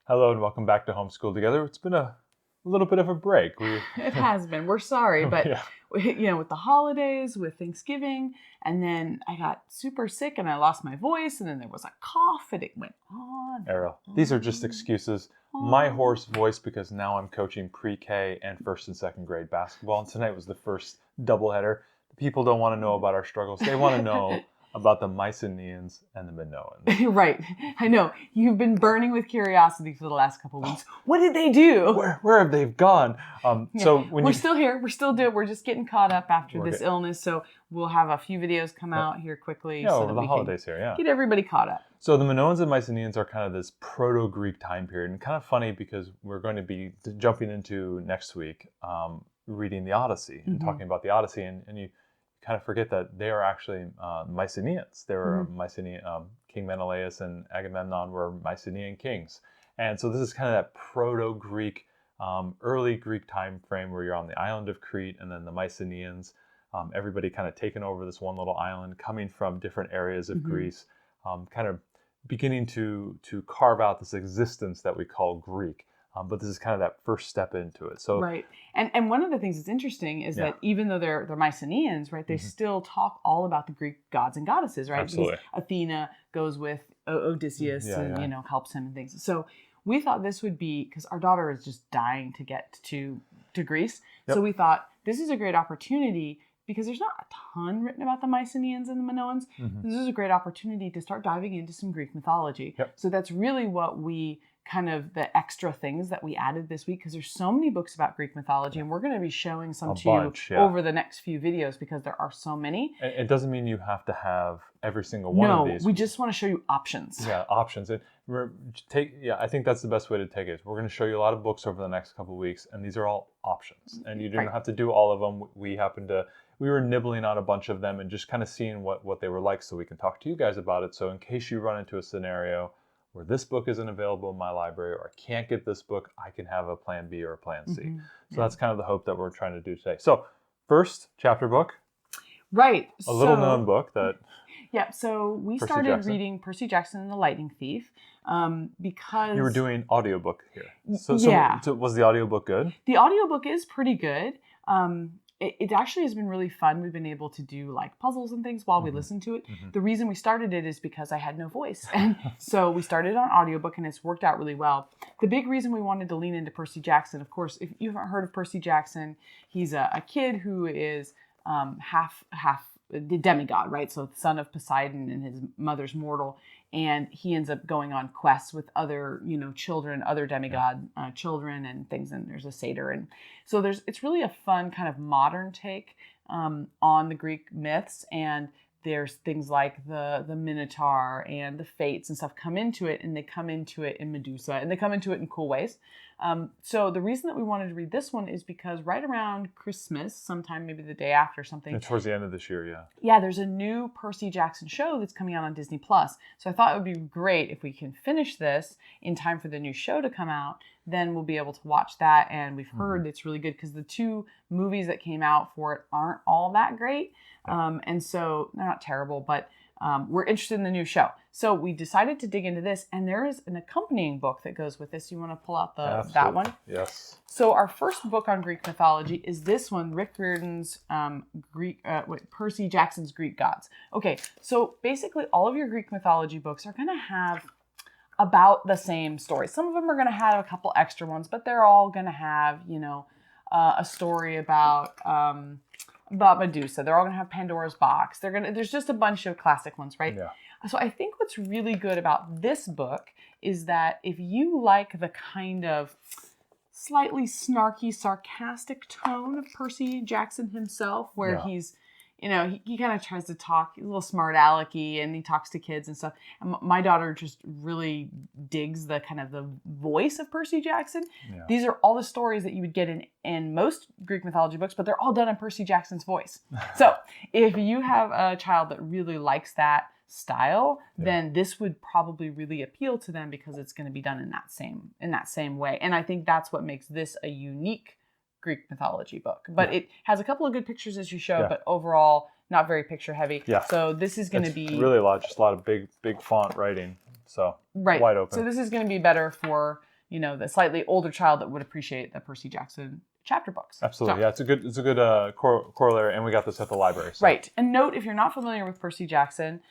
Hello and welcome back to Homeschool Together. It's been a little bit of a break. It has been. We're sorry, but Yeah. with the holidays, with Thanksgiving, and then I got super sick and I lost my voice, and then there was a cough, and it went on. Ariel, these are just excuses. My hoarse voice because now I'm coaching pre-K and first and second grade basketball, and tonight was the first doubleheader. People don't want to know about our struggles. They want to know about the Mycenaeans and the Minoans. Right. I know. You've been burning with curiosity for the last couple of weeks. What did they do? Where have they gone? So when we're still here. We're still doing. We're just getting caught up after this Okay. illness. So we'll have a few videos come out here quickly. Yeah, so over that the we holidays can here, yeah. get everybody caught up. So the Minoans and Mycenaeans are kind of this proto-Greek time period, and kind of funny because we're going to be jumping into next week reading the Odyssey and talking about the Odyssey, and you kind of forget that they are actually Mycenaeans. They were Mycenaean, King Menelaus and Agamemnon were Mycenaean kings, and so this is kind of that proto-Greek, early Greek time frame where you're on the island of Crete, and then the Mycenaeans, everybody kind of taking over this one little island, coming from different areas of Greece, kind of beginning to carve out this existence that we call Greek. But this is kind of that first step into it. So right, and one of the things that's interesting is that even though they're Mycenaeans, right, they still talk all about the Greek gods and goddesses, right? Absolutely. Because Athena goes with Odysseus and helps him and things. So we thought this would be, because our daughter is just dying to get to Greece. So we thought this is a great opportunity, because there's not a ton written about the Mycenaeans and the Minoans. This is a great opportunity to start diving into some Greek mythology. So that's really what we kind of the extra things that we added this week, because there's so many books about Greek mythology, and we're going to be showing some to you over the next few videos because there are so many. It doesn't mean you have to have every single one of these. No, we just want to show you options. Yeah, options. And I think that's the best way to take it. We're going to show you a lot of books over the next couple of weeks, and these are all options. And you don't have to do all of them. We were nibbling on a bunch of them and just kind of seeing what they were like, so we can talk to you guys about it. So in case you run into a scenario where this book isn't available in my library, or I can't get this book, I can have a plan B or a plan C. So that's kind of the hope that we're trying to do today. So first chapter book. Right. A little known book that... Yeah, so we started reading Percy Jackson and the Lightning Thief because... You were doing audiobook here. So was the audiobook good? The audiobook is pretty good. It actually has been really fun. We've been able to do like puzzles and things while we listen to it. The reason we started it is because I had no voice. And so we started on audiobook, and it's worked out really well. The big reason we wanted to lean into Percy Jackson, of course, if you haven't heard of Percy Jackson, he's a kid who is half the demigod, right? So the son of Poseidon, and his mother's mortal. And he ends up going on quests with other, children, other demigod children and things. And there's a satyr. And so it's really a fun kind of modern take on the Greek myths. And there's things like the Minotaur and the Fates and stuff come into it, and they come into it in Medusa, and they come into it in cool ways. So the reason that we wanted to read this one is because right around Christmas, sometime maybe the day after something. And towards the end of this year, yeah. Yeah, there's a new Percy Jackson show that's coming out on Disney+. So I thought it would be great if we can finish this in time for the new show to come out. Then we'll be able to watch that, and we've heard it's really good because the two movies that came out for it aren't all that great. And so they're not terrible, but we're interested in the new show. So we decided to dig into this, and there is an accompanying book that goes with this. You want to pull out that one? Yes. So our first book on Greek mythology is this one, Rick Riordan's Percy Jackson's Greek Gods. Okay, so basically all of your Greek mythology books are going to have about the same story. Some of them are going to have a couple extra ones, but they're all going to have, a story about Medusa. They're all going to have Pandora's box. There's just a bunch of classic ones, right? Yeah. So I think what's really good about this book is that if you like the kind of slightly snarky, sarcastic tone of Percy Jackson himself, where he's, he kind of tries to talk, he's a little smart alecky, and he talks to kids and stuff. And my daughter just really digs the kind of the voice of Percy Jackson. Yeah. These are all the stories that you would get in most Greek mythology books, but they're all done in Percy Jackson's voice. So if you have a child that really likes that style, then this would probably really appeal to them because it's going to be done in that same way. And I think that's what makes this a unique Greek mythology book. But it has a couple of good pictures as you showed, but overall not very picture heavy. Yeah. So this is going to be really just a lot of big font writing. So wide open. So this is going to be better for the slightly older child that would appreciate the Percy Jackson chapter books. Absolutely. So, Yeah, it's a good corollary, and we got this at the library. So. Right. And note, if you're not familiar with Percy Jackson,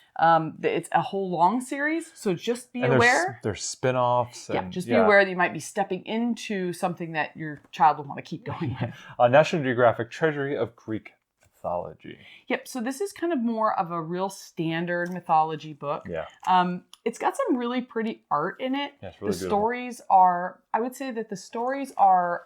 it's a whole long series, so just be aware. There's spin-offs. Yeah, just be aware that you might be stepping into something that your child will want to keep going with. National Geographic Treasury of Greek Mythology. Yep, so this is kind of more of a real standard mythology book. Yeah. It's got some really pretty art in it. Yeah, it's really the stories are, I would say that the stories are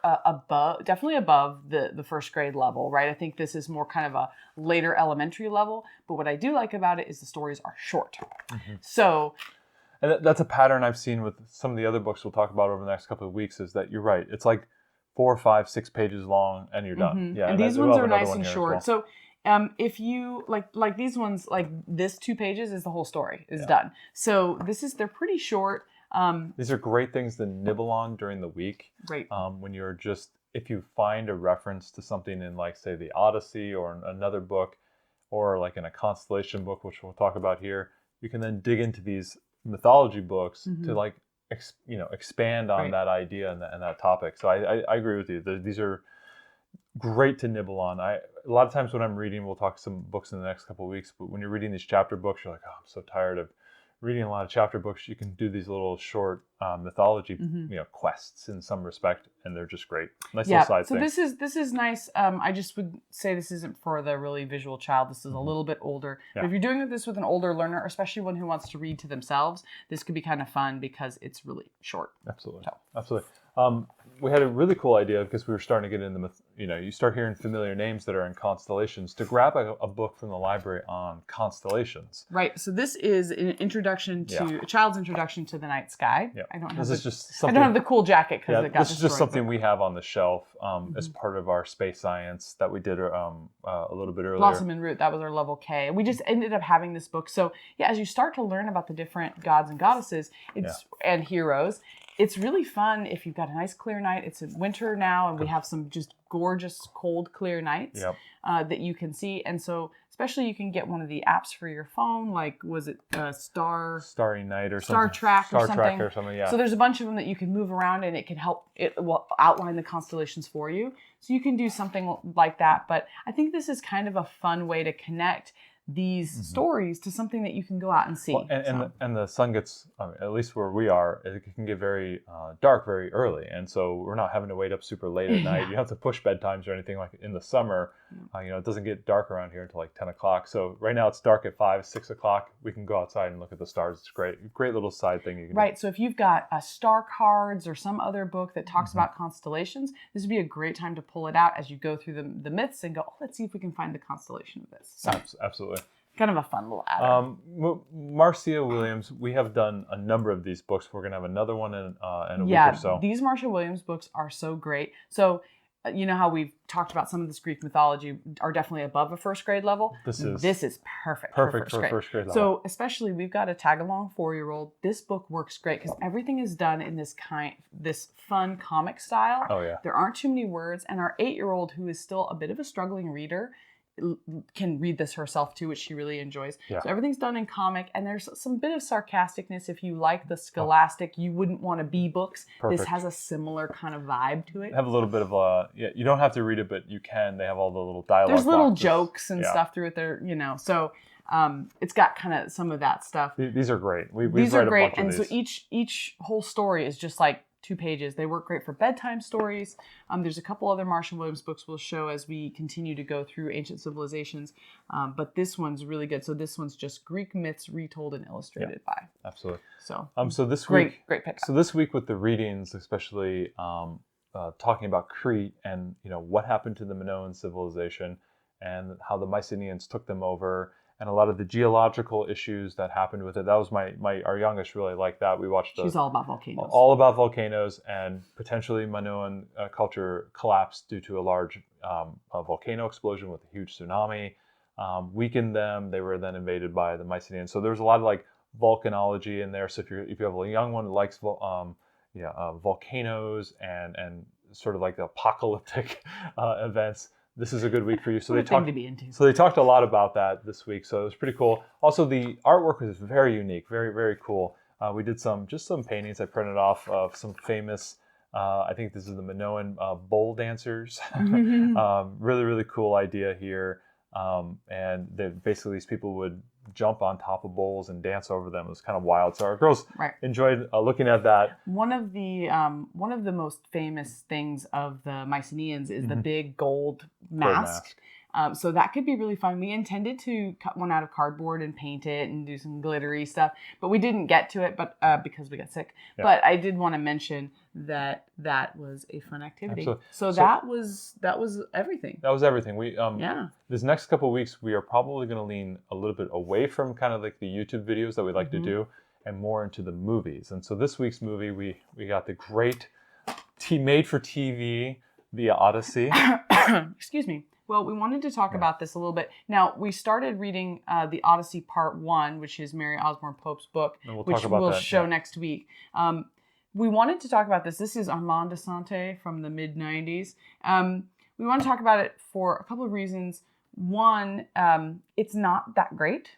definitely above the first grade level, right? I think this is more kind of a later elementary level, but what I do like about it is the stories are short. Mm-hmm. So... And that's a pattern I've seen with some of the other books we'll talk about over the next couple of weeks, is that you're right. It's like 4, 5, 6 pages long and you're done. Mm-hmm. Yeah, and these ones are nice and short. Well. So if you like these ones, like this 2 pages is the whole story is done. So they're pretty short. These are great things to nibble on during the week. Right. When you're if you find a reference to something in, like, say, the Odyssey or another book, or like in a constellation book, which we'll talk about here, you can then dig into these mythology books to like expand on that idea and that topic. So I agree with you. These are great to nibble on. A lot of times when I'm reading, we'll talk some books in the next couple of weeks, but when you're reading these chapter books, you're like, oh, I'm so tired of reading a lot of chapter books. You can do these little short mythology quests in some respect, and they're just great. Nice little side thing. So this is nice. I just would say this isn't for the really visual child. This is a little bit older. Yeah. But if you're doing this with an older learner, especially one who wants to read to themselves, this could be kind of fun because it's really short. Absolutely. So. Absolutely. We had a really cool idea, because we were starting to get into you start hearing familiar names that are in constellations, to grab a book from the library on constellations. Right. So this is an introduction to a child's introduction to the night sky. Yeah. I don't have the cool jacket because it got this is just something we have on the shelf as part of our space science that we did a little bit earlier. Blossom and Root, that was our level K. We just ended up having this book. So as you start to learn about the different gods and goddesses and heroes, it's really fun if you've got a nice clear night. It's winter now, and we have some just gorgeous, cold, clear nights that you can see. And so, especially, you can get one of the apps for your phone, like, was it Starry Night or Star something? Trek or something. Star Trek or something, yeah. So there's a bunch of them that you can move around, and it will outline the constellations for you. So you can do something like that. But I think this is kind of a fun way to connect these stories to something that you can go out and see. Well, and the sun gets, at least where we are, it can get very dark very early, and so we're not having to wait up super late at night. You don't have to push bedtimes or anything like in the summer. It doesn't get dark around here until like 10 o'clock. So right now it's dark at 5, 6 o'clock. We can go outside and look at the stars. It's great little side thing you can do. So if you've got star cards or some other book that talks about constellations, this would be a great time to pull it out as you go through the myths and go, let's see if we can find the constellation of this. So, absolutely. Kind of a fun little add-on. Marcia Williams, we have done a number of these books. We're going to have another one in a week or so. These Marcia Williams books are so great. So, you know how we've talked about some of this Greek mythology are definitely above a first grade level? This is perfect for first grade level. So, especially, we've got a tag-along 4-year-old. This book works great because everything is done in this fun comic style. Oh, yeah. There aren't too many words. And our 8-year-old, who is still a bit of a struggling reader, can read this herself too, which she really enjoys. Yeah. So everything's done in comic, and there's some bit of sarcasticness. If you like the scholastic, you wouldn't want to be books. Perfect. This has a similar kind of vibe to it. Have a little bit of you don't have to read it, but you can. They have all the little dialogue. There's little jokes and stuff through it there, so it's got kind of some of that stuff. These are great. These are great, and so each whole story is just like 2 pages. They work great for bedtime stories. There's a couple other Marcia Williams books we'll show as we continue to go through ancient civilizations, but this one's really good. So this one's just Greek myths retold and illustrated by. Absolutely. So this week, great pick. So this week with the readings, especially talking about Crete and what happened to the Minoan civilization and how the Mycenaeans took them over, and a lot of the geological issues that happened with it. That was our youngest really liked that. We watched She's all about volcanoes. All about volcanoes, and potentially Minoan culture collapsed due to a large volcano explosion with a huge tsunami, weakened them. They were then invaded by the Mycenaeans. So there's a lot of like volcanology in there. So if you have a young one that likes volcanoes and sort of like the apocalyptic events, this is a good week for you. So they talked a lot about that this week. So it was pretty cool. Also, the artwork was very unique, very, very cool. We did some paintings I printed off of some famous. I think this is the Minoan bowl dancers. Really, really cool idea here. And basically these people would jump on top of bowls and dance over them. It was kind of wild. So our girls enjoyed looking at that. One of the most famous things of the Mycenaeans is the big gold mask. So that could be really fun. We intended to cut one out of cardboard and paint it and do some glittery stuff, but we didn't get to it, but because we got sick. Yeah. But I did want to mention that was a fun activity. Absolutely. So that was everything. That was everything. We this next couple of weeks we are probably going to lean a little bit away from kind of like the YouTube videos that we like to do and more into the movies. And so this week's movie we got the great made for TV, The Odyssey. Excuse me. Well, we wanted to talk about this a little bit. Now, we started reading The Odyssey Part 1, which is Mary Osborne Pope's book, which we'll show next week. We wanted to talk about this. This is Armand de Sante from the mid-90s. We want to talk about it for a couple of reasons. One, it's not that great.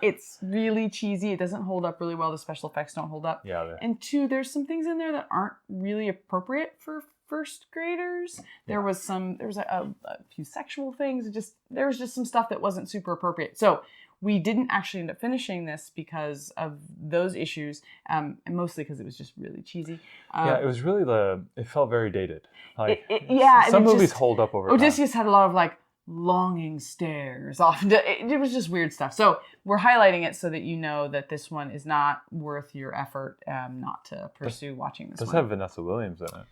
It's really cheesy. It doesn't hold up really well. The special effects don't hold up. Yeah. And two, there's some things in there that aren't really appropriate for first graders. There was a few sexual things. There was just some stuff that wasn't super appropriate. So we didn't actually end up finishing this because of those issues, and mostly because it was just really cheesy. It was really it felt very dated. Like some movies hold up over time. Odysseus had a lot of like longing stares off. It was just weird stuff. So we're highlighting it so that you know that this one is not worth your effort not to pursue watching this. Does it have Vanessa Williams in it?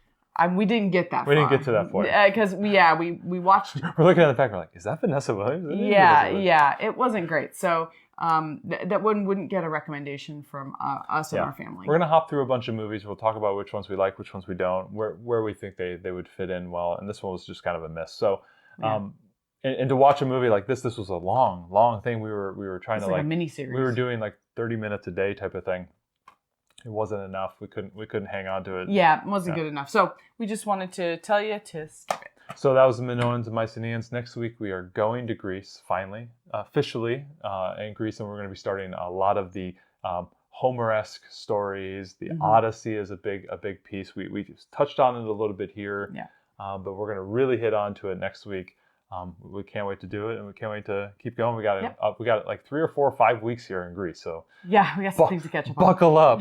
We didn't get that far. We didn't get to that point. Because, we watched... We're looking at the fact, we're like, is that Vanessa Williams? It wasn't great. So that one wouldn't get a recommendation from us and our family. We're going to hop through a bunch of movies. We'll talk about which ones we like, which ones we don't, where we think they would fit in well. And this one was just kind of a miss. So, and to watch a movie like this was a long thing. We were trying to like a mini-series. We were doing like 30 minutes a day type of thing. It wasn't enough. We couldn't hang on to it. Yeah, it wasn't good enough. So we just wanted to tell you to skip it. So that was the Minoans and Mycenaeans. Next week we are going to Greece, finally, officially in Greece, and we're going to be starting a lot of the Homer-esque stories. The Odyssey is a big piece. We just touched on it a little bit here, but we're going to really hit on to it next week. We can't wait to do it, and we can't wait to keep going. We got like 3 or 4 or 5 weeks here in Greece, so we got some things to catch up on. Buckle up.